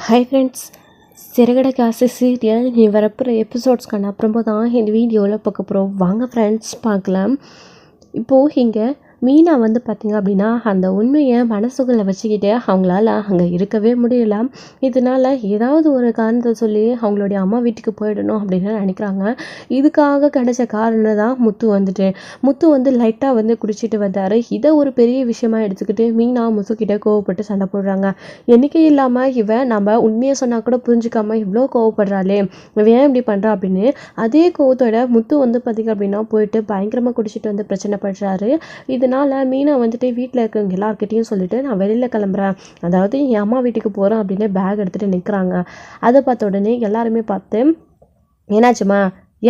Hi friends, சிறகடை காசு serial நீ வரப்போகிற எபிசோட்ஸ்க்கான அப்புறமா தான் இந்த வீடியோவில் பார்க்க போகிறோம். வாங்க ஃப்ரெண்ட்ஸ் பார்க்கலாம். இப்போது இங்கே மீனா பார்த்திங்க அப்படின்னா அந்த உண்மையை மனசுக்குள்ளே வச்சுக்கிட்டு அவங்களால அங்கே இருக்கவே முடியல. இதனால் ஏதாவது ஒரு காரணத்தை சொல்லி அவங்களுடைய அம்மா வீட்டுக்கு போயிடணும் அப்படின்னு நினைக்கிறாங்க. இதுக்காக கிடைச்ச காரணம் தான் முத்து லைட்டாக குடிச்சிட்டு வந்தார். இதை ஒரு பெரிய விஷயமா எடுத்துக்கிட்டு மீனா முத்துக்கிட்ட கோவப்பட்டு சண்டை போடுறாங்க. என்றைக்கே இல்லாமல் இவன் நம்ம உண்மையை சொன்னால் கூட புரிஞ்சுக்காம இவ்வளோ கோவப்படுறாளே, இவன் ஏன் இப்படி பண்ணுறா அப்படின்னு அதே கோவத்தோட முத்து பார்த்திங்க அப்படின்னா போயிட்டு பயங்கரமாக குடிச்சிட்டு பிரச்சனை பண்ணுறாரு. இதனால் மீனா வீட்டில் இருக்கிறவங்க எல்லாருக்கிட்டையும் சொல்லிட்டு நான் வெளியில் கிளம்புறேன், அதாவது என் அம்மா வீட்டுக்கு போகிறேன் அப்படின்னு பேக் எடுத்துகிட்டு நிற்கிறாங்க. அதை பார்த்த உடனே எல்லாருமே பார்த்து என்னாச்சுமா,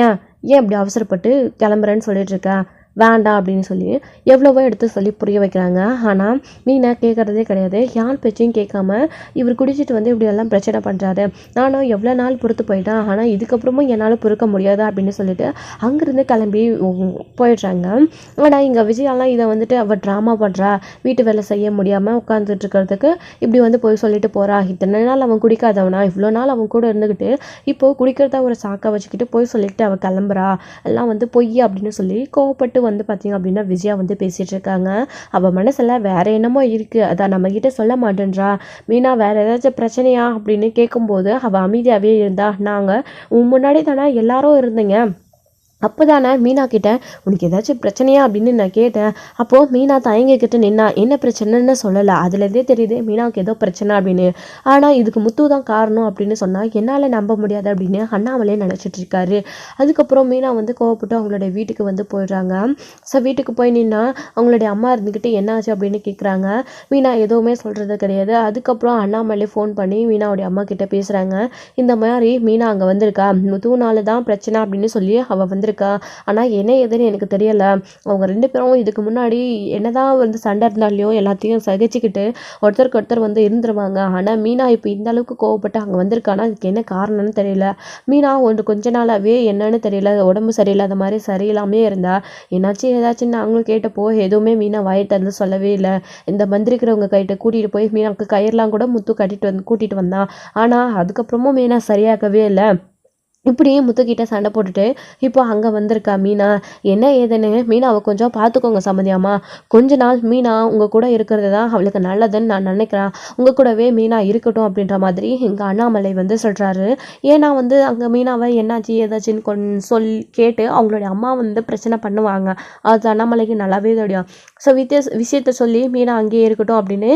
ஏன் ஏன் இப்படி அவசரப்பட்டு கிளம்புறேன்னு சொல்லிட்டு இருக்கேன், வேண்டாம் அப்படின்னு சொல்லி எவ்வளவோ எடுத்து சொல்லி புரிய வைக்கிறாங்க. ஆனால் மீனா கேட்குறதே கிடையாது. யார் பேச்சையும் கேட்காம இவர் குடிச்சிட்டு இப்படியெல்லாம் பிரச்சனை பண்ணுறாரு, நானும் எவ்வளோ நாள் பொறுத்து போயிட்டேன், ஆனால் இதுக்கப்புறமும் என்னால் பொறுக்க முடியாது அப்படின்னு சொல்லிட்டு அங்கேருந்து கிளம்பி போயிடுறாங்க. ஆனால் இங்கே விஜயாலாம் இதை அவள் ட்ராமா பண்ணுறா, வீட்டு வேலை செய்ய முடியாமல் உட்காந்துட்டு இருக்கிறதுக்கு இப்படி போய் சொல்லிட்டு போகிறா. இத்தனை நாள் அவன் குடிக்காதவனா, இவ்வளோ நாள் அவன் கூட இருந்துக்கிட்டு இப்போது குடிக்கிறத ஒரு சாக்கை வச்சுக்கிட்டு போய் சொல்லிட்டு அவள் கிளம்புறா, எல்லாம் பொய் அப்படின்னு சொல்லி கோவப்பட்டு பார்த்தீங்க அப்படின்னா விஜயா பேசிகிட்டு இருக்காங்க. அவள் மனசில் வேற என்னமோ இருக்குது, அதான் நம்மக்கிட்ட சொல்ல மாட்டேன்றா. மீனா வேற ஏதாச்சும் பிரச்சனையா அப்படின்னு கேட்கும்போது அவள் அமைதியாகவே இருந்தா. நாங்கள் முன்னாடி தானே எல்லாரும் இருந்தீங்க, அப்போ தானே மீனா கிட்ட உனக்கு ஏதாச்சும் பிரச்சனையா அப்படின்னு நான் கேட்டேன். அப்போது மீனா தயங்கிக்கிட்டு நின்னா, என்ன பிரச்சனைன்னு சொல்லலை. அதுலேருந்தே தெரியுது மீனாவுக்கு ஏதோ பிரச்சனை அப்படின்னு. ஆனால் இதுக்கு முத்து தான் காரணம் அப்படின்னு சொன்னால் என்னால் நம்ப முடியாது அப்படின்னு அண்ணாமலே நினச்சிட்டு இருக்காரு. அதுக்கப்புறம் மீனா கோவப்பட்டு அவங்களுடைய வீட்டுக்கு போயிடுறாங்க. ஸோ வீட்டுக்கு போய் நின்னா அவங்களுடைய அம்மா இருந்துக்கிட்டு என்னாச்சு அப்படின்னு கேட்குறாங்க. மீனா எதுவுமே சொல்கிறது கிடையாது. அதுக்கப்புறம் அண்ணாமலே ஃபோன் பண்ணி மீனாவுடைய அம்மா கிட்ட பேசுகிறாங்க. இந்த மாதிரி மீனா அங்கே வந்திருக்கா, முத்துனால தான் பிரச்சனை அப்படின்னு சொல்லி அவள் வந்திருக்கா, ஆனால் என்ன ஏதுன்னு எனக்கு தெரியலை. அவங்க ரெண்டு பேரும் இதுக்கு முன்னாடி என்னதான் சண்டை இருந்தாலையும் எல்லாத்தையும் சகிச்சுக்கிட்டு ஒருத்தருக்கு ஒருத்தர் இருந்துருவாங்க. ஆனால் மீனா இப்போ இந்த அளவுக்கு கோவப்பட்டு அங்கே வந்திருக்கானா அதுக்கு என்ன காரணம்னு தெரியல. மீனா கொஞ்ச நாளாகவே என்னன்னு தெரியல, உடம்பு சரியில்லாத மாதிரி சரியில்லாமே இருந்தா. என்னாச்சும் ஏதாச்சுன்னு நாங்களும் கேட்டப்போ எதுவுமே மீனா வாயிட்டு வந்து சொல்லவே இல்லை. இந்த மந்திரிக்கிறவங்க கைட்ட கூட்டிகிட்டு போய் மீனாவுக்கு கயிறுலாம் கூட முத்து கூட்டிகிட்டு வந்தான். ஆனால் அதுக்கப்புறமும் மீனா சரியாகவே இல்லை. இப்படியே முத்துக்கிட்ட சண்டை போட்டுட்டு இப்போ அங்கே வந்திருக்கா மீனா. என்ன ஏதுன்னு மீனாவை கொஞ்சம் பார்த்துக்கோங்க சம்மதியாமா, கொஞ்ச நாள் மீனா உங்கள் கூட இருக்கிறது தான் அவளுக்கு நல்லதுன்னு நான் நினைக்கிறேன், உங்கள் கூடவே மீனா இருக்கட்டும் அப்படின்ற மாதிரி எங்கள் அண்ணாமலை சொல்கிறாரு. ஏன்னா அங்கே மீனாவை என்னாச்சு ஏதாச்சுன்னு கேட்டு அவங்களுடைய அம்மா பிரச்சனை பண்ணுவாங்க, அது அண்ணாமலைக்கு நல்லாவே தெரியும். ஸோ விஷயத்த சொல்லி மீனா அங்கேயே இருக்கட்டும் அப்படின்னு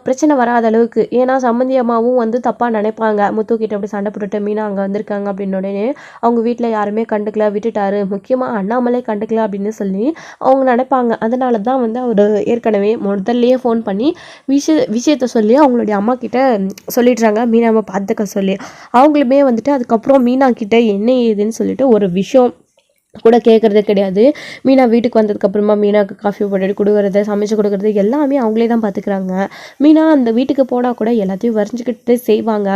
பிரச்சனை வராத அளவுக்கு, ஏன்னா சம்மந்தி அம்மாவும் தப்பாக நினைப்பாங்க, முத்துக்கிட்ட அப்படி சண்டை போட்டுட்டு மீனா அங்கே வந்திருக்காங்க அப்படின்னு அவங்க வீட்டில் யாருமே கண்டுக்கல, விட்டுட்டாரு, முக்கியமாக அண்ணாமலை கண்டுக்கல அப்படின்னு சொல்லி அவங்க நினைப்பாங்க. அதனால தான் அவர் ஏற்கனவே முதல்லையே ஃபோன் பண்ணி விஷயத்த சொல்லி அவங்களுடைய அம்மா கிட்ட சொல்லிடுறாங்க, மீனாவை பார்த்துக்க சொல்லி. அவங்களுமே அதுக்கப்புறம் மீனா கிட்ட என்ன ஏதுன்னு சொல்லிட்டு ஒரு விஷயம் கூட கேட்குறதே கிடையாது. மீனா வீட்டுக்கு வந்ததுக்கப்புறமா மீனாவுக்கு காஃபி போட்டுட்டு கொடுக்குறது, சமைச்சு கொடுக்குறது எல்லாமே அவங்களே தான் பார்த்துக்கிறாங்க. மீனா அந்த வீட்டுக்கு போனால் கூட எல்லாத்தையும் வரைஞ்சிக்கிட்டு செய்வாங்க.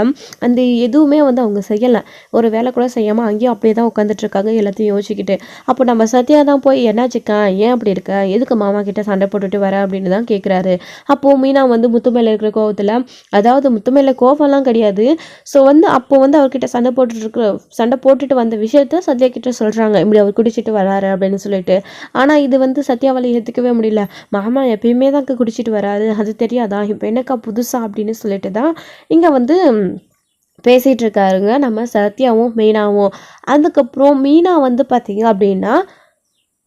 அந்த எதுவுமே அவங்க செய்யலை, ஒரு வேலை கூட செய்யாமல் அங்கேயும் அப்படியே தான் உட்காந்துட்ருக்காங்க எல்லாத்தையும் யோசிச்சுக்கிட்டு. அப்போ நம்ம சத்யா தான் போய் என்னாச்சுக்கா, ஏன் அப்படி இருக்க, எதுக்கு மாமா கிட்ட சண்டை போட்டுட்டு வர அப்படின்னு தான் கேட்குறாரு. அப்போது மீனா முத்து மேலே இருக்கிற கோவத்தில், அதாவது முத்து மேலே கோவம்லாம் கிடையாது, ஸோ அப்போ அவர்கிட்ட சண்டை போட்டுட்டு வந்த விஷயத்த சத்யா கிட்ட சொல்கிறாங்க, இப்படி அவர் குடிச்சிட்டு வராரு அப்படின்னு சொல்லிட்டு. ஆனால் இது சத்யாவால் ஏற்றுக்கவே முடியல. மாமா எப்பயுமே தான் குடிச்சிட்டு வராரு, அது தெரியாதா, இப்போ என்னக்கா புதுசா அப்படின்னு சொல்லிட்டு தான் இங்கே பேசிகிட்டு இருக்காருங்க நம்ம சத்யாவும் மீனாவும். அதுக்கப்புறம் மீனா பார்த்தீங்க அப்படின்னா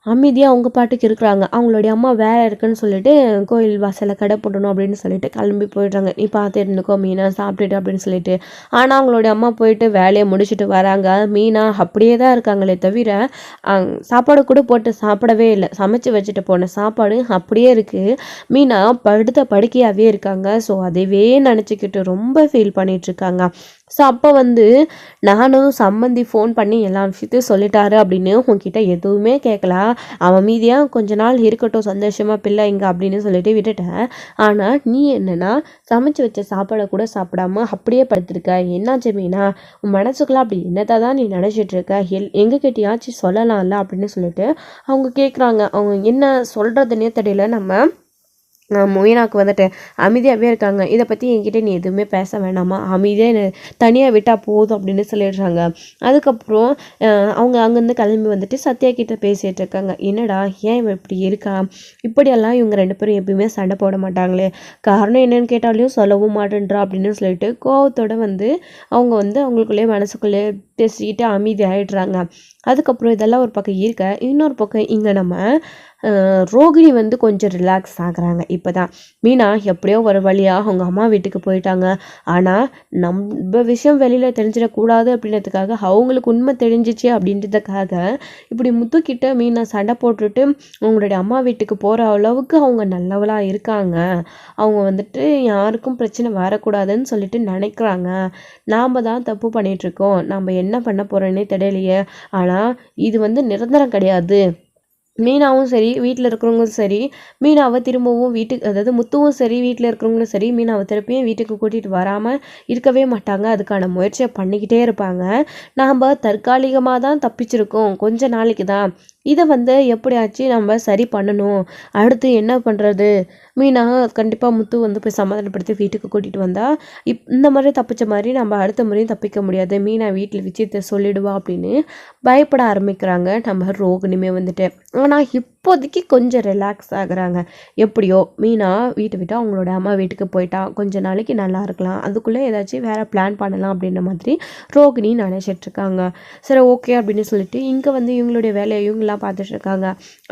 அமைதியாக அவங்க பாட்டுக்கு இருக்கிறாங்க. அவங்களுடைய அம்மா வேலை இருக்குன்னு சொல்லிட்டு கோயில் வாசலில் கடை போடணும் அப்படின்னு சொல்லிட்டு கிளம்பி போயிடுறாங்க. நீ பார்த்து இருந்துக்கோ மீனா, சாப்பிட்டுட்டு அப்படின்னு சொல்லிட்டு. ஆனால் அவங்களுடைய அம்மா போயிட்டு வேலையை முடிச்சுட்டு வராங்க. மீனா அப்படியே தான் இருக்காங்களே தவிர சாப்பாடு கூட போட்டு சாப்பிடவே இல்லை. சமைச்சு வச்சுட்டு போன சாப்பாடு அப்படியே இருக்குது. மீனா படுத்த படுக்கையாகவே இருக்காங்க. ஸோ அதைவே நினச்சிக்கிட்டு ரொம்ப ஃபீல் பண்ணிகிட்ருக்காங்க. ஸோ அப்போ நானும் சம்மந்தி ஃபோன் பண்ணி எல்லா விஷயத்தையும் சொல்லிட்டாரு அப்படின்னு உங்ககிட்ட எதுவுமே கேட்கல, அவன் மீதியாக கொஞ்ச நாள் இருக்கட்டும் சந்தோஷமாக பிள்ளை இங்கே அப்படின்னு சொல்லிட்டு விட்டுட்டேன். ஆனால் நீ என்னன்னா சமைச்சு வச்ச சாப்பாடை கூட சாப்பிடாம அப்படியே படுத்திருக்க, என்னாச்சு மீனா, உன் மனசுக்குலாம் அப்படி என்னதான் தான் நீ நினச்சிட்ருக்க, எங்ககிட்டயாச்சும் சொல்லலாம்ல அப்படின்னு சொல்லிட்டு அவங்க கேட்குறாங்க. அவங்க என்ன சொல்கிறதுனே தெரியல. நம்ம மீனாக்கு வந்துட்டு அமைதியாகவே இருக்காங்க. இதை பற்றி என்கிட்ட நீ எதுவுமே பேச வேணாமா, அமைதியாக தனியாக விட்டால் போதும் அப்படின்னு சொல்லிடுறாங்க. அதுக்கப்புறம் அவங்க அங்கேருந்து கிளம்பி வந்துட்டு சத்யா கிட்ட பேசிகிட்டு இருக்காங்க. என்னடா ஏன் இவன் இப்படி இருக்கா, இப்படியெல்லாம் இவங்க 2 பேரும் எப்பயுமே சண்டை போட மாட்டாங்களே, காரணம் என்னன்னு கேட்டாலையும் சொல்லவும் மாட்டேன்றா அப்படின்னு சொல்லிட்டு கோவத்தோட வந்து அவங்க வந்து அவங்களுக்குள்ளேயே மனசுக்குள்ளேயே பேசிக்கிட்டு அமைதி ஆகிடுறாங்க. அதுக்கப்புறம் இதெல்லாம் ஒரு பக்கம் இருக்க, இன்னொரு பக்கம் இங்கே நம்ம ரோகிணி வந்து கொஞ்சம் ரிலாக்ஸ் ஆகுறாங்க. இப்போ தான் மீனா எப்படியோ ஒரு வழியாக அவங்க அம்மா வீட்டுக்கு போயிட்டாங்க. ஆனால் நம்ம விஷயம் வெளியில் தெரிஞ்சிடக்கூடாது அப்படின்றதுக்காக, அவங்களுக்கு உண்மை தெரிஞ்சிச்சு அப்படின்றதுக்காக இப்படி முத்துக்கிட்ட மீனா சண்டை போட்டுட்டு அவங்களுடைய அம்மா வீட்டுக்கு போகிற அளவுக்கு அவங்க நல்லவளாக இருக்காங்க. அவங்க வந்துட்டு யாருக்கும் பிரச்சனை வரக்கூடாதுன்னு சொல்லிட்டு நினைக்கிறாங்க. நாம் தான் தப்பு பண்ணிகிட்ருக்கோம், நம்ம என்ன பண்ண போகிறோன்னே தெரியலையே. ஆனால் இது வந்து நிரந்தரம் கிடையாது. மீனாவும் சரி, வீட்டில் இருக்கிறவங்களும் சரி, மீனாவை திரும்பவும் வீட்டுக்கு, அதாவது முத்துவும் சரி, வீட்டில் இருக்கிறவங்களும் சரி, மீனாவை திருப்பியும் வீட்டுக்கு கூட்டிகிட்டு வராமல் இருக்கவே மாட்டாங்க. அதுக்கான முயற்சியை பண்ணிக்கிட்டே இருப்பாங்க. நாம் தற்காலிகமாக தான் தப்பிச்சிருக்கோம், கொஞ்ச நாளைக்கு தான். இதை வந்து எப்படியாச்சும் நம்ம சரி பண்ணணும். அடுத்து என்ன பண்ணுறது, மீனா கண்டிப்பாக முத்து வந்து போய் சமாதானப்படுத்தி வீட்டுக்கு கூட்டிகிட்டு வந்தால் இந்த மாதிரி தப்பிச்ச மாதிரி நம்ம அடுத்த முறையும் தப்பிக்க முடியாது. மீனா வீட்டில் விஷயத்தை சொல்லிடுவா அப்படின்னு பயப்பட ஆரம்பிக்கிறாங்க நம்ம ரோகிணியுமே வந்துட்டு. ஆனால் இப்போதைக்கு கொஞ்சம் ரிலாக்ஸ் ஆகுறாங்க. எப்படியோ மீனா வீட்டை விட்டு அவங்களோட அம்மா வீட்டுக்கு போயிட்டா, கொஞ்ச நாளைக்கு நல்லா இருக்கலாம், அதுக்குள்ளே ஏதாச்சும் வேறு பிளான் பண்ணலாம் அப்படின்ற மாதிரி ரோகிணி நினச்சிட்ருக்காங்க. சரி ஓகே அப்படின்னு சொல்லிட்டு இங்கே வந்து இவங்களுடைய வேலையை இவங்களாம் பார்த்துட்ருக்காங்க.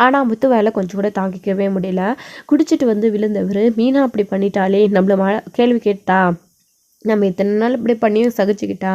ஆனால் முத்து வேலை கொஞ்சம் கூட தாங்கிக்கவே முடியல. குடிச்சிட்டு வந்து விழுந்தவர், மீனா அப்படி பண்ணிட்டாலே நம்மள கேள்வி கேட்டா, நம்ம இத்தனை நாள் இப்படி பண்ணியும் சகிச்சுக்கிட்டா,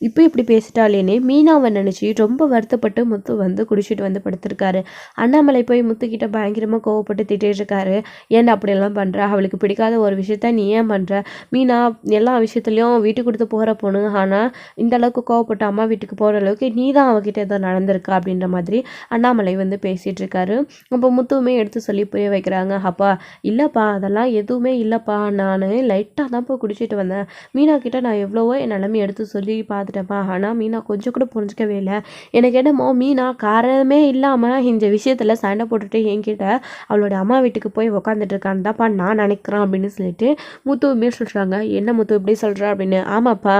இப்போ இப்படி பேசிட்டாலேனே மீனாவை நினச்சி ரொம்ப வருத்தப்பட்டு முத்து வந்து குடிச்சிட்டு வந்து படுத்திருக்காரு. அண்ணாமலை போய் முத்துக்கிட்ட பயங்கரமாக கோவப்பட்டு திட்டிகிட்டு இருக்காரு. ஏன்டா அப்படியெல்லாம் பண்ணுற, அவளுக்கு பிடிக்காத ஒரு விஷயத்த நீ ஏன் பண்ணுற, மீனா எல்லா விஷயத்துலையும் வீட்டுக்கு கொடுத்து போகிற பொண்ணு, ஆனால் இந்த அளவுக்கு கோவப்பட்டு அம்மா வீட்டுக்கு போகிற அளவுக்கு நீ தான் அவகிட்ட ஏதோ நடந்திருக்கா அப்படின்ற மாதிரி அண்ணாமலை வந்து பேசிகிட்டு இருக்காரு. அப்போ முத்துவுமே எடுத்து சொல்லி புரிய வைக்கிறாங்க. அப்பா இல்லைப்பா, அதெல்லாம் எதுவுமே இல்லைப்பா, நான் லைட்டாக தான் போய் குடிச்சிட்டு வந்தேன். மீனா கிட்ட நான் எவ்வளவோ என் நிலைமை எடுத்து சொல்லி பார்த்துட்டேன்ப்பா, ஆனால் மீனா கொஞ்சம் கூட புரிஞ்சிக்கவே இல்லை. எனக்கு என்னமோ மீனா காரணமே இல்லாமல் இந்த விஷயத்தில் சண்டை போட்டுட்டு என்கிட்ட அவளோட அம்மா வீட்டுக்கு போய் உக்காந்துட்டு இருக்கான்னு தான்ப்பா நான் நினைக்கிறேன் அப்படின்னு சொல்லிட்டு முத்துவுமே சொல்கிறாங்க. என்ன முத்து இப்படி சொல்கிற அப்படின்னு. ஆமாப்பா,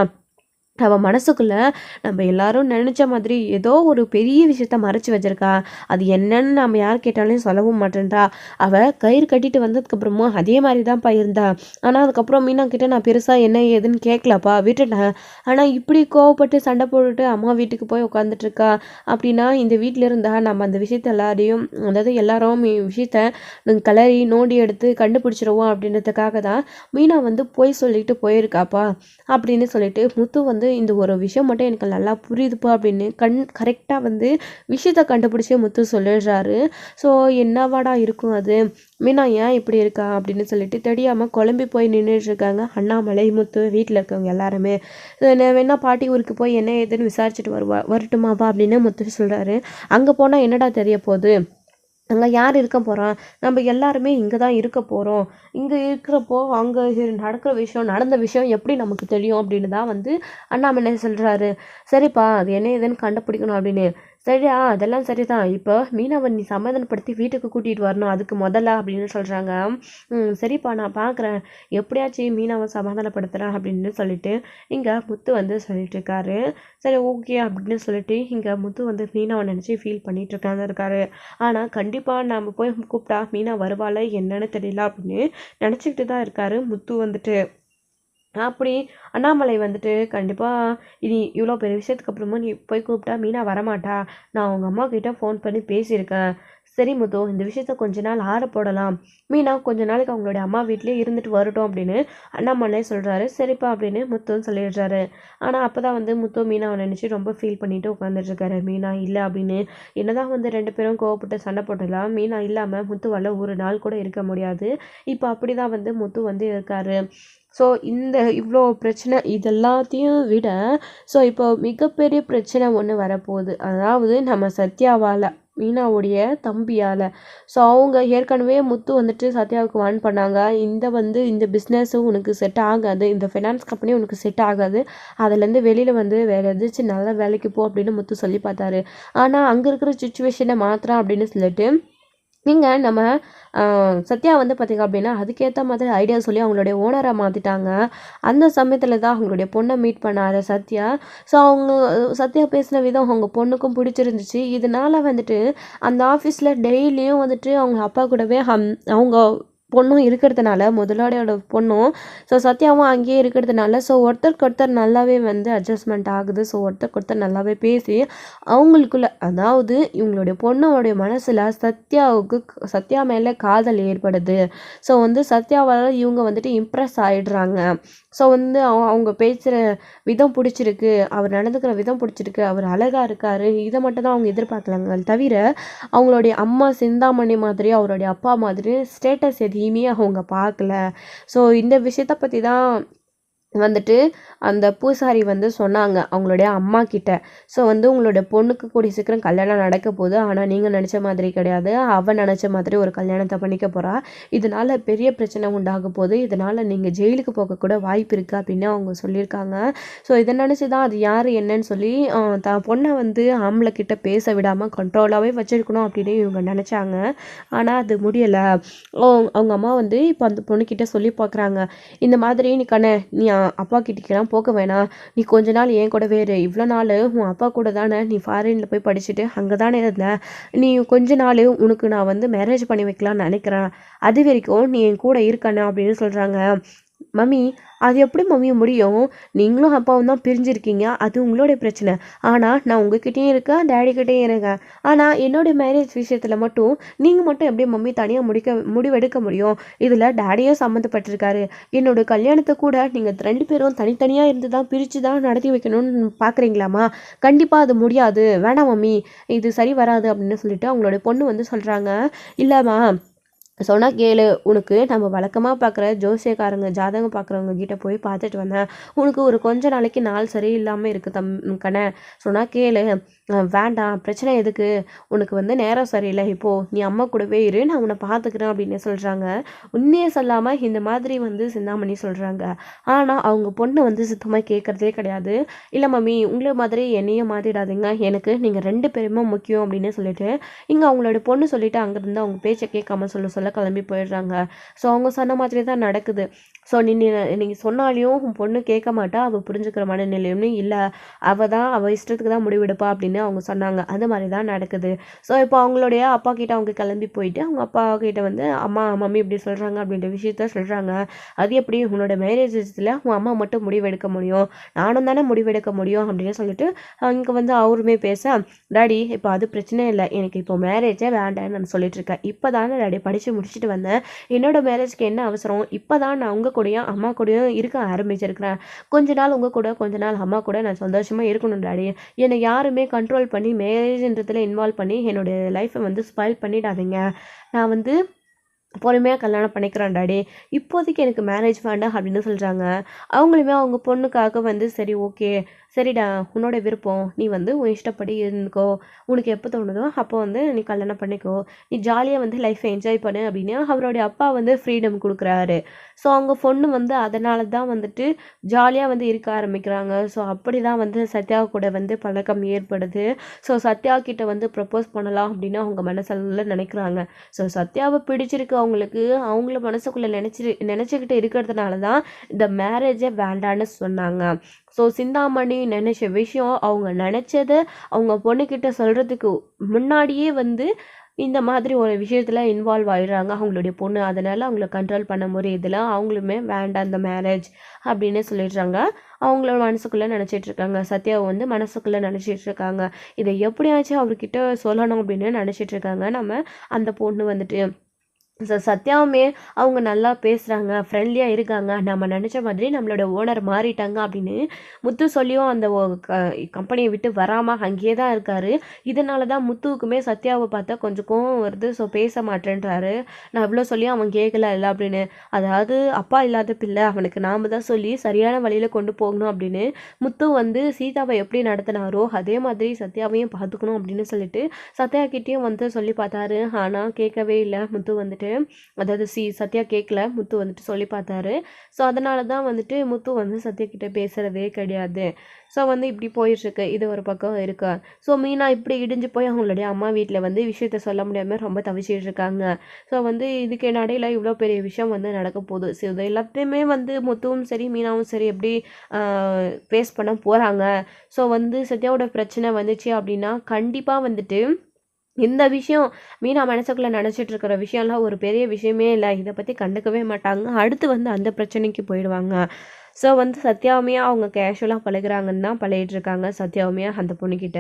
அவள் மனசுக்குள்ளே நம்ம எல்லாரும் நினச்ச மாதிரி ஏதோ ஒரு பெரிய விஷயத்த மறைச்சி வச்சிருக்கா. அது என்னன்னு நம்ம யார் கேட்டாலும் சொல்லவும் மாட்டேன்றா. அவள் கயிறு கட்டிட்டு வந்ததுக்கப்புறமும் அதே மாதிரி தான்ப்பா இருந்தா. ஆனால் அதுக்கப்புறம் மீனா கிட்டே நான் பெருசாக என்ன ஏதுன்னு கேட்கலப்பா, விட்டுட்டேன். ஆனால் இப்படி கோவப்பட்டு சண்டை போட்டுட்டு அம்மா வீட்டுக்கு போய் உட்காந்துட்ருக்கா அப்படின்னா, இந்த வீட்டில் இருந்தால் நம்ம அந்த விஷயத்த எல்லாரையும், அதாவது எல்லாரும் விஷயத்த கலரி நோண்டி எடுத்து கண்டுபிடிச்சிருவோம் அப்படின்றதுக்காக தான் மீனா வந்து போய் சொல்லிட்டு போயிருக்காப்பா அப்படின்னு சொல்லிட்டு முத்து வந்து இந்த ஒரு விஷயம் மட்டும் எனக்கு நல்லா புரியுதுப்பா அப்படின்னு கரெக்டாக வந்து விஷயத்தை கண்டுபிடிச்சி முத்து சொல்லிடுறாரு. ஸோ என்னவாடா இருக்கும் அது, மீனா ஏன் இப்படி இருக்கா அப்படின்னு சொல்லிட்டு தெரியாமல் குழம்பி போய் நின்றுட்டுருக்காங்க அண்ணாமலை, முத்து, வீட்டில் இருக்கவங்க எல்லாருமே. வேணா பாட்டி ஊருக்கு போய் என்ன ஏதுன்னு விசாரிச்சுட்டு வரட்டுமாப்பா அப்படின்னு முத்து சொல்கிறாரு. அங்கே போனால் என்னடா தெரிய போகுது, அங்கே யார் இருக்க போகிறான், நம்ம எல்லாருமே இங்கே தான் இருக்க போகிறோம். இங்கே இருக்கிறப்போ அங்கே நடந்த விஷயம் எப்படி நமக்கு தெரியும் அப்படின்னு தான் வந்து அண்ணாமலை சொல்கிறாரு. சரிப்பா, அது என்ன ஏதுன்னு கண்டுபிடிக்கணும் அப்படின்னு. சரியா, அதெல்லாம் சரிதான், இப்போ மீனாவை நீ சமாதானப்படுத்தி வீட்டுக்கு கூட்டிகிட்டு வரணும் அதுக்கு முதல்ல அப்படின்னு சொல்கிறாங்க. சரிப்பா, நான் பார்க்குறேன், எப்படியாச்சும் மீனாவை சமாதானப்படுத்துகிறேன் அப்படின்னு சொல்லிட்டு இங்கே முத்து வந்து சொல்லிட்டு இருக்காரு. சரி ஓகே அப்படின்னு சொல்லிட்டு இங்கே முத்து வந்து மீனாவை நினச்சி ஃபீல் பண்ணிட்டு இருக்காரு. ஆனால் கண்டிப்பாக நம்ம போய் கூப்பிட்டா மீனா வருவாள் என்னன்னு தெரியல அப்படின்னு நினச்சிக்கிட்டு தான் இருக்காரு முத்து வந்துட்டு. அப்படி அண்ணாமலை வந்துட்டு கண்டிப்பாக இனி இவ்வளோ பெரிய விஷயத்துக்கு அப்புறமா நீ போய் கூப்பிட்டா மீனா வரமாட்டா, நான் அவங்க அம்மா கிட்டே ஃபோன் பண்ணி பேசியிருக்கேன். சரி முத்து, இந்த விஷயத்த கொஞ்ச நாள் ஆற போடலாம், மீனா கொஞ்ச நாளைக்கு அவங்களுடைய அம்மா வீட்லேயே இருந்துட்டு வரட்டும் அப்படின்னு அண்ணாமலை சொல்கிறாரு. சரிப்பா அப்படின்னு முத்துன்னு சொல்லிடுறாரு. ஆனால் அப்போ தான் வந்து முத்து மீனாவை நினச்சி ரொம்ப ஃபீல் பண்ணிட்டு உட்காந்துட்ருக்காரு. மீனா இல்லை அப்படின்னு என்னதான் வந்து 2 பேரும் கோவப்பட்டு சண்டை போட்டலாம், மீனா இல்லாமல் முத்துவால் ஒரு நாள் கூட இருக்க முடியாது. இப்போ அப்படி தான் வந்து முத்து வந்து இருக்காரு. ஸோ இந்த இவ்வளோ பிரச்சனை இதெல்லாத்தையும் விட ஸோ இப்போ மிகப்பெரிய பிரச்சனை ஒன்று வரப்போகுது. அதாவது நம்ம சத்யாவால், மீனாவுடைய தம்பியால். ஸோ அவங்க ஏற்கனவே முத்து வந்துட்டு சத்யாவுக்கு வார்ன் பண்ணாங்க, இந்த பிஸ்னஸும் உனக்கு செட் ஆகாது, இந்த ஃபைனான்ஸ் கம்பெனி உனக்கு செட் ஆகாது, அதுலேருந்து வெளியில் வந்து வேறு எதாச்சும் நல்ல வேலைக்கு போ அப்படின்னு முத்து சொல்லி பார்த்தாரு. ஆனால் அங்கே இருக்கிற சுச்சுவேஷனை மாத்திரம் அப்படின்னு சொல்லிட்டு நம்ம சத்யா வந்து பார்த்திங்க அப்படின்னா அதுக்கேற்ற மாதிரி ஐடியா சொல்லி அவங்களுடைய ஓனரை மாற்றிட்டாங்க. அந்த சமயத்தில் தான் அவங்களுடைய பொண்ணை மீட் பண்ணார் சத்யா. ஸோ அவங்க சத்யா பேசின விதம் அவங்க பொண்ணுக்கும் பிடிச்சிருந்துச்சு. இதனால வந்துட்டு அந்த ஆஃபீஸில் டெய்லியும் வந்துட்டு அவங்க அப்பா கூடவே அவங்க பொண்ணும் இருக்கிறதுனால, முதலாளியோட பொண்ணும், ஸோ சத்யாவும் அங்கேயே இருக்கிறதுனால, ஸோ ஒருத்தருக்கு ஒருத்தர் நல்லாவே வந்து அட்ஜஸ்ட்மெண்ட் ஆகுது. ஸோ ஒருத்தருக்கு ஒருத்தர் நல்லாவே பேசி அவங்களுக்குள்ள, அதாவது இவங்களுடைய பொண்ணோடைய மனசில் சத்யா மேலே காதல் ஏற்படுது. ஸோ வந்து சத்யாவால் இவங்க வந்துட்டு இம்ப்ரெஸ் ஆகிடுறாங்க. ஸோ வந்து அவங்க பேசுகிற விதம் பிடிச்சிருக்கு, அவர் நடந்துக்கிற விதம் பிடிச்சிருக்கு, அவர் அழகாக இருக்கார், இதை மட்டும் தான் அவங்க எதிர்பார்க்கலாங்க. தவிர அவங்களுடைய அம்மா சிந்தாமணி மாதிரி, அவருடைய அப்பா மாதிரி ஸ்டேட்டஸ் எதையுமே அவங்க பார்க்கல. ஸோ இந்த விஷயத்தை பற்றி தான் வந்துட்டு அந்த பூசாரி வந்து சொன்னாங்க அவங்களுடைய அம்மா கிட்ட. ஸோ வந்து உங்களுடைய பொண்ணுக்கு கூடிய சீக்கிரம் கல்யாணம் நடக்க போகுது, ஆனால் நீங்கள் நினச்ச மாதிரி கிடையாது, அவன் நினச்ச மாதிரி ஒரு கல்யாணத்தை பண்ணிக்க போகிறா, இதனால் பெரிய பிரச்சனை உண்டாக போகுது, இதனால் நீங்கள் ஜெயிலுக்கு போகக்கூட வாய்ப்பு இருக்குது அப்படின்னு அவங்க சொல்லியிருக்காங்க. ஸோ இதை நினச்சி தான் அது யார் என்னன்னு சொல்லி தான் பொண்ணை வந்து ஆம்பளை கிட்ட பேச விடாமல் கண்ட்ரோலாகவே வச்சுருக்கணும் அப்படின்னு இவங்க நினச்சாங்க. ஆனால் அது முடியலை. அவங்க அம்மா வந்து இப்போ அந்த பொண்ணுக்கிட்ட சொல்லி பார்க்குறாங்க, இந்த மாதிரி நீ அப்பா கிட்டக்கெல்லாம் போக வேணாம், நீ கொஞ்ச நாள் என் கூட வேறு, இவ்வளோ நாள் உன் அப்பா கூட தானே நீ ஃபாரினில் போய் படிச்சுட்டு அங்கே தானே இருந்த, நீ கொஞ்ச நாள் உனக்கு நான் வந்து மேரேஜ் பண்ணி வைக்கலாம்னு நினைக்கிறேன், அது வரைக்கும் நீ என் கூட இருக்கணும் அப்படின்னு சொல்கிறாங்க. மம்மி, அது எப்படி மம்மி முடியும், நீங்களும் அப்பாவும் தான் பிரிஞ்சிருக்கீங்க, அது உங்களுடைய பிரச்சனை, ஆனால் நான் உங்ககிட்டயும் இருக்கேன், டேடிக்கிட்டேயும் இருக்கேன், ஆனால் என்னுடைய மேரேஜ் விஷயத்தில் மட்டும் நீங்கள் மட்டும் எப்படி மம்மி தனியாக முடிவெடுக்க முடியும், இதில் டேடியும் சம்மந்தப்பட்டிருக்காரு, என்னோட கல்யாணத்தை கூட நீங்கள் 2 பேரும் தனித்தனியாக இருந்து தான் பிரித்து தான் நடத்தி வைக்கணும்னு பார்க்குறீங்களாம்மா, கண்டிப்பாக அது முடியாது, வேணாம் மம்மி, இது சரி வராது அப்படின்னு சொல்லிட்டு அவங்களோட பொண்ணு வந்து சொல்கிறாங்க. இல்லைம்மா, சொன்னால் கேளு, உனக்கு நம்ம வழக்கமாக பார்க்குற ஜோசியக்காரங்க ஜாதகம் பார்க்குறவங்க கிட்ட போய் பார்த்துட்டு வந்தேன், உனக்கு ஒரு கொஞ்ச நாளைக்கு நாள் சரியில்லாமல் இருக்குது கண்ணே, சொன்னால் கேளு, வேண்டாம் பிரச்சனை எதுக்கு, உனக்கு வந்து நேரம் சரியில்லை, இப்போது நீ அம்மா கூடவே இரு, நான் உன்னை பார்த்துக்கிறேன் அப்படின்னு சொல்கிறாங்க. உண்மையே சொல்லாமல் இந்த மாதிரி வந்து சிந்தாமணி சொல்கிறாங்க. ஆனால் அவங்க பொண்ணு வந்து சுத்தமாக கேட்குறதே கிடையாது. இல்லை மம்மி, உங்களை மாதிரி என்னையும் மாற்றிடாதீங்க, எனக்கு நீங்கள் 2 பேருமே முக்கியம் அப்படின்னு சொல்லிட்டு இங்கே அவங்களோட பொண்ணு சொல்லிவிட்டு அங்கேருந்து அவங்க பேச்சை கேட்காம சொல்ல கிளம்பி போயிடுறாங்க. ஸோ அவங்க சொன்ன மாதிரி தான் நடக்குது. ஸோ நீங்கள் சொன்னாலையும் உன் பொண்ணு கேட்க மாட்டா, அவள் புரிஞ்சுக்கிற மனநிலையும்னு இல்லை, அவள் இஷ்டத்துக்கு தான் முடிவெடுப்பா அப்படின்னு அவங்க சொன்னாங்க. அது மாதிரி தான் நடக்குது. ஸோ இப்போ அவங்களுடைய அப்பா கிட்ட அவங்க கிளம்பி போயிட்டு அவங்க அப்பா கிட்ட வந்து அம்மா மம்மி இப்படி சொல்கிறாங்க அப்படின்ற விஷயத்த சொல்கிறாங்க. அது எப்படி உன்னோட மேரேஜஸில் உன் அம்மா மட்டும் முடிவெடுக்க முடியும், நானும் தானே முடிவெடுக்க முடியும் அப்படின்னு சொல்லிட்டு இங்கே வந்து அவருமே பேச, டாடி இப்போ அது பிரச்சனை இல்லை, எனக்கு இப்போ மேரேஜே வேண்டான்னு நான் சொல்லிட்டு இருக்கேன், இப்போ தானே டாடி படித்து முடிச்சுட்டு வந்தேன், என்னோட மேரேஜ்க்கு என்ன அவசரம், இப்போ தான் நான் உங்கள் கூடயும் அம்மா கூடயும் இருக்க ஆரம்பிச்சிருக்கிறேன், கொஞ்ச நாள் உங்கள் கூட கொஞ்ச நாள் அம்மா கூட நான் சந்தோஷமாக இருக்கணும் டாடி, என்னை யாருமே கண்ட்ரோல் பண்ணி மேரேஜ்ன்றதில் இன்வால்வ் பண்ணி என்னுடைய லைஃப்பை வந்து ஸ்பாயில் பண்ணிடாதீங்க, நான் வந்து பொறுமையாக கல்யாணம் பண்ணிக்கிறேன் டாடி, இப்போதைக்கு எனக்கு மேரேஜ் வேண்டாம் அப்படின்னு சொல்கிறாங்க. அவங்களுமே அவங்க பொண்ணுக்காக வந்து சரி ஓகே, சரிடா உன்னோட விருப்பம், நீ வந்து உன் இஷ்டப்படி இருந்துக்கோ, உனக்கு எப்போ தோணுதோ அப்போ வந்து நீ கல்யாணம் பண்ணிக்கோ, நீ ஜாலியாக வந்து லைஃப்பை என்ஜாய் பண்ணு அப்படின்னு அவருடைய அப்பா வந்து ஃப்ரீடம் கொடுக்குறாரு. ஸோ அவங்க பொண்ணு வந்து அதனால தான் வந்துட்டு ஜாலியாக வந்து இருக்க ஆரம்பிக்கிறாங்க. ஸோ அப்படி தான் வந்து சத்யா கூட வந்து பழக்கம் ஏற்படுது. ஸோ சத்யா கிட்ட வந்து ப்ரப்போஸ் பண்ணலாம் அப்படின்னு அவங்க மனசில் நினைக்கிறாங்க. ஸோ சத்யாவை பிடிச்சிருக்கு அவங்களுக்கு, அவங்கள மனசுக்குள்ளே நினச்சிக்கிட்டு இருக்கிறதுனால தான் இந்த மேரேஜே வேண்டான்னு சொன்னாங்க. ஸோ சிந்தாமணி நினச்ச விஷயம், அவங்க நினச்சதை அவங்க பொண்ணுக்கிட்ட சொல்கிறதுக்கு முன்னாடியே வந்து இந்த மாதிரி ஒரு விஷயத்தில் இன்வால்வ் ஆகிடுறாங்க அவங்களுடைய பொண்ணு. அதனால் அவங்கள கண்ட்ரோல் பண்ண முடியுதில்ல, அவங்களுமே வேண்டாம் இந்த மேரேஜ் அப்படின்னு சொல்லிடுறாங்க. அவங்களோட மனசுக்குள்ளே நினச்சிட்ருக்காங்க, சத்யாவை வந்து மனசுக்குள்ளே நினச்சிட்ருக்காங்க, இதை எப்படியாச்சும் அவர்கிட்ட சொல்லணும் அப்படின்னு நினச்சிட்ருக்காங்க நம்ம அந்த பொண்ணு வந்துட்டு. ஸோ சத்யாவுமே அவங்க நல்லா பேசுகிறாங்க, ஃப்ரெண்ட்லியாக இருக்காங்க, நம்ம நினச்ச மாதிரி நம்மளோட ஓனர் மாறிட்டாங்க அப்படின்னு முத்து சொல்லியும் அந்த கம்பெனியை விட்டு வராமல் அங்கேயே தான் இருக்கார். இதனால தான் முத்துவுக்குமே சத்யாவை பார்த்தா கொஞ்சம் கோவம் வருது. ஸோ பேச மாட்டேன்றாரு, நான் இவ்வளோ சொல்லியும் அவன் கேட்கல இல்லை அப்படின்னு, அதாவது அப்பா இல்லாத பிள்ளை, அவனுக்கு நாம் தான் சொல்லி சரியான வழியில் கொண்டு போகணும் அப்படின்னு முத்து வந்து சீதாவை எப்படி நடத்தினாரோ அதே மாதிரி சத்யாவையும் பார்த்துக்கணும் அப்படின்னு சொல்லிட்டு சத்யா கிட்டேயும் வந்து சொல்லி பார்த்தாரு. ஆனால் கேட்கவே இல்லை முத்து வந்துட்டு. அதாவது சத்யா கேட்கல, முத்து வந்துட்டு சொல்லி பார்த்தாரு. ஸோ அதனால தான் வந்துட்டு முத்து வந்து சத்யா கிட்ட பேசுகிறதே கிடையாது. ஸோ வந்து இப்படி போயிட்டுருக்கு. இது ஒரு பக்கம் இருக்கா. ஸோ மீனா இப்படி இடிஞ்சு போய் அவங்களுடைய அம்மா வீட்டில் வந்து விஷயத்த சொல்ல முடியாமல் ரொம்ப தவிச்சிட்டு இருக்காங்க. ஸோ வந்து இதுக்கு இடையில இவ்வளோ பெரிய விஷயம் வந்து நடக்க போகுது. ஸோ இது எல்லாத்தையுமே வந்து முத்துவும் சரி மீனாவும் சரி எப்படி ஃபேஸ் பண்ண போகிறாங்க. ஸோ வந்து சத்யாவோட பிரச்சனை வந்துச்சு அப்படின்னா கண்டிப்பாக வந்துட்டு இந்த விஷயம் மீனா மனசுக்குள்ளே நினச்சிட்டு இருக்கிற விஷயம்லாம் ஒரு பெரிய விஷயமே இல்லை. இதை பற்றி கண்டுக்கவே மாட்டாங்க. அடுத்து வந்து அந்த பிரச்சனைக்கு போயிடுவாங்க. ஸோ வந்து சத்யாவுமே அவங்க கேஷுவலாக பழகுறாங்கன்னு தான் பழகிட்டு இருக்காங்க. சத்யாவுமே அந்த பொண்ணுக்கிட்ட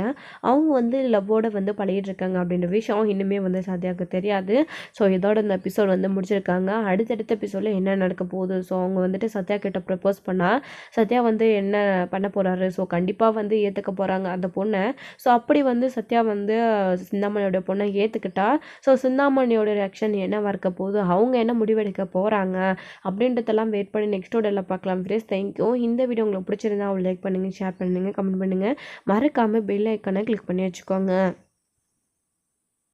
அவங்க வந்து லவ்வோட வந்து பழகிட்டு இருக்காங்க அப்படின்ற விஷயம் இன்னுமே வந்து சத்யாவுக்கு தெரியாது. ஸோ இதோட இந்த எபிசோட் வந்து முடிச்சிருக்காங்க. அடுத்தடுத்த எபிசோடில் என்ன நடக்க போகுது. ஸோ அவங்க வந்துட்டு சத்யா கிட்ட ப்ரப்போஸ் பண்ணால் சத்யா வந்து என்ன பண்ண போகிறாரு. ஸோ கண்டிப்பாக வந்து ஏற்றுக்க போகிறாங்க அந்த பொண்ணை. ஸோ அப்படி வந்து சத்யா வந்து சிந்தாமணியோட பொண்ணை ஏற்றுக்கிட்டா ஸோ சிந்தாமணியோட ரியாக்ஷன் என்னவா இருக்க போகுது, அவங்க என்ன முடிவெடுக்க போகிறாங்க அப்படின்றதெல்லாம் வெயிட் பண்ணி நெக்ஸ்ட்டோட பார்க்கலாம். தேங்க்யூ. இந்த வீடியோ உங்களுக்கு பிடிச்சிருந்தா லைக் பண்ணுங்கள், ஷேர் பண்ணுங்கள், கமெண்ட் பண்ணுங்கள். மறக்காமல் பெல் ஐக்கானை கிளிக் பண்ணி வச்சுக்கோங்க.